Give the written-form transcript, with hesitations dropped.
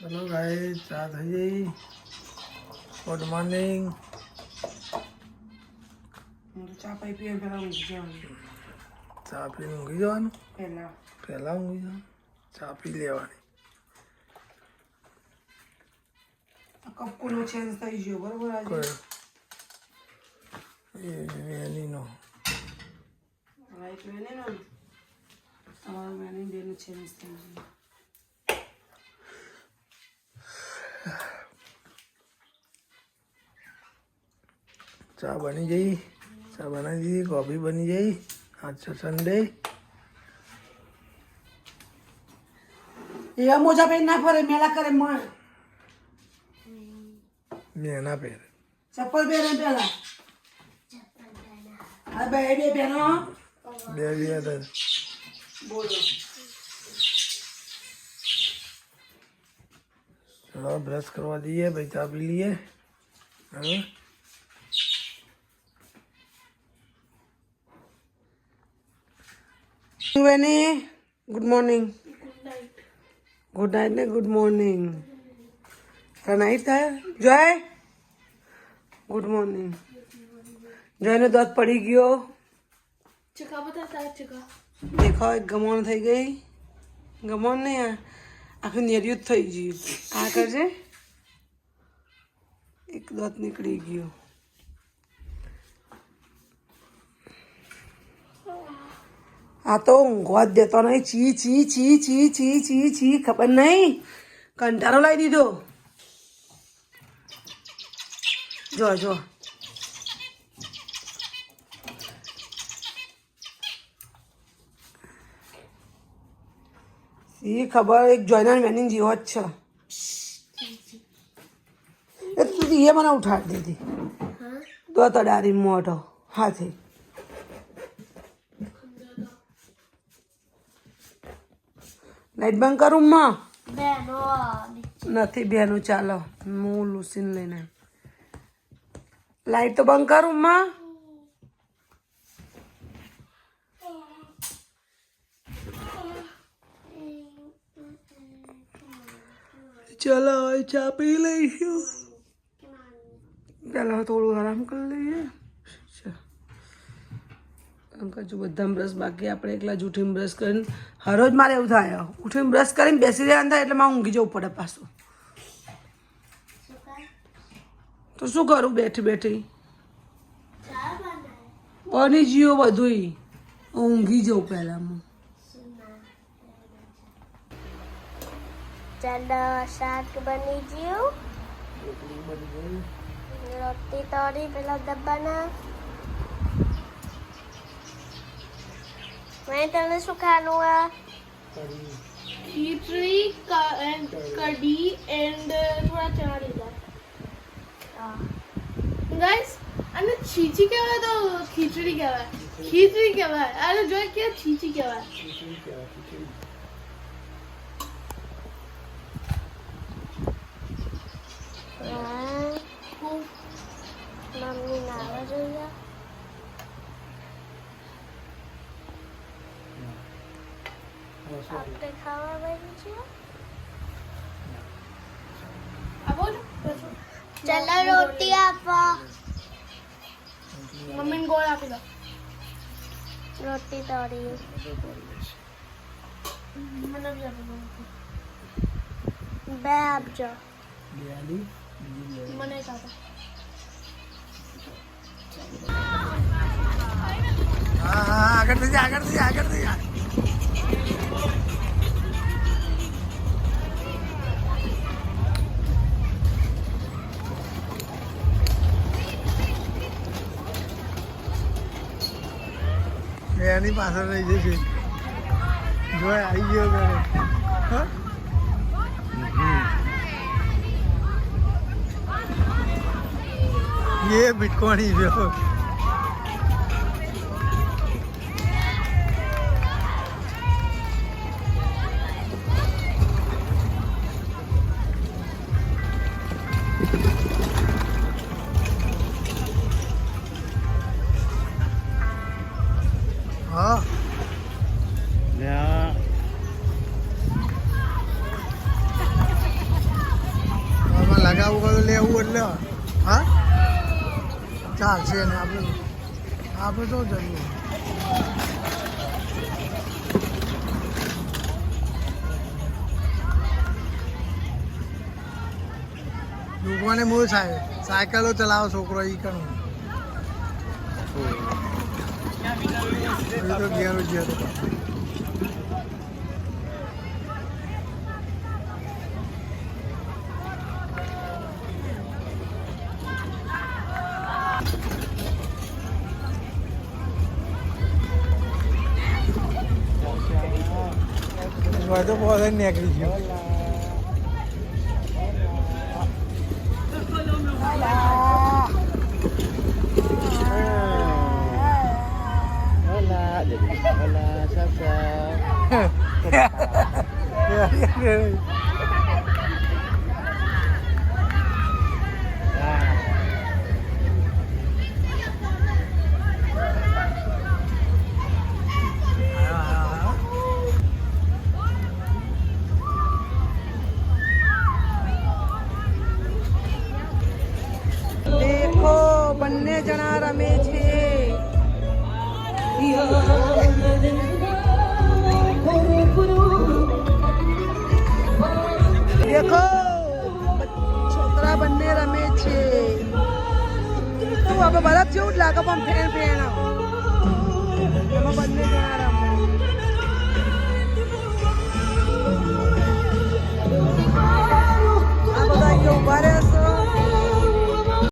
चलो गाइस चा થઈ ગઈ ગુડ મોર્નિંગ હું તો ચા પાઈ પીએ પેલા ઊંઘી જવાનું ચા પીને ઊંઘી જવાનું પહેલા ઊંઘી જવાનું ચા પી લેવાની કપકુલો ચેન્જ થઈ ગયો બરોબર આજે વેનીનો રાઈટ વેને ને તમારું વેની બેનું ચેન્જ થઈ ગયું ચા બની ગઈ ચા બનાવી દીધી કોફી બની ગઈ આજ છે સન્ડે એ મોજા પહેરી ના ફરે મેલા કરે મેના પહેર ચપ્પલ પહેરે પેલા હા બે પહેરો બે હતા બોલો ચલો બ્રશ કરવા દઈએ ભાઈ ચા પી લઈએ હવે વેની ગુડ મોર્નિંગ ગુડ નાઇટ ને ગુડ મોર્નિંગ નાઇટ થાય જય ગુડ મોર્નિંગ જયનો દોત પડી ગયો દેખો એક ગમણ થઈ ગઈ ગમણ નહીં આખું નેરિયું જ થઈ ગયું આ કરજે એક દોત નીકળી ગયો આ તો ઊંઘવા જ દેતો નહીં ચી ચી ચી ચી ચી ચી ચી ખબર નહીં કંટાળો લાવી દીધો જો જો સી ખબર એક જોઈનર મેનિંગ જેવો જ છે એ તું એ મને ઉઠાડી દીધી તો તડારી મોઢો હાથે લાઈટ બંધ કરું માં નથી બેનું ચાલો હું લૂસીને લઈને લાઈટ તો બંધ કરું માં ચલો ચા પી લઈશું પેલા થોડું આરામ કરી લઈએ અંકલ જો બધા બ્રશ બાકી આપણે એકલા જ ઉઠીને બ્રશ કરીને હરોજ મારે એવું થાય ઉઠીને બ્રશ કરીને બેસી રહ્યા થાય એટલે મારે ઊંઘી જવું પડે પાછું તો શું કરું બેઠી બેઠી બની ગયું બધું ઊંઘી જવું પહેલાં હું ચાલો શાક બની ગયું રોટી તળી પેલા ડબ્બાના मैं तने શું ખાનું આ खिचड़ी कड़ी एंड थोड़ा चना दाल गाइस અને છીચી કહેવાય તો ખીચડી કહેવાય ખીચડી કહેવાય અરે જો કે છીચી કહેવાય મમ્મી નાવા જોઈએ આપણે ખાવા બની છે આપો ચલો રોટી આપો મમ્મીને ગોળ આપી દો રોટી તળી મને બી આપી દો બે આપજો મને એક આપો હા હા આગળ થઈ જા આગળ થઈ જા આગળ થઈ જા એની પાછળ રહી જશે જો આવી ગયો તારે ये बिटकॉइन ही जो हाँ લેવું એટલે હા ચાલશે ને આપણે તો જઈએ લોકોને મૂળ થાય સાયકલો ચલાવો છોકરો ઈ કણ તો ઘેર જ હતો તો બહુ નીકળી ગયો દેખો બંને જણા રમે છે દેખો છોકરા બંને રમે છે તું હવે બરફ જેવું જ લાગે પણ ફેણ ફેણ એમાં બંને જણા રમે આ બધા અહીંયા ઉભા રહેશે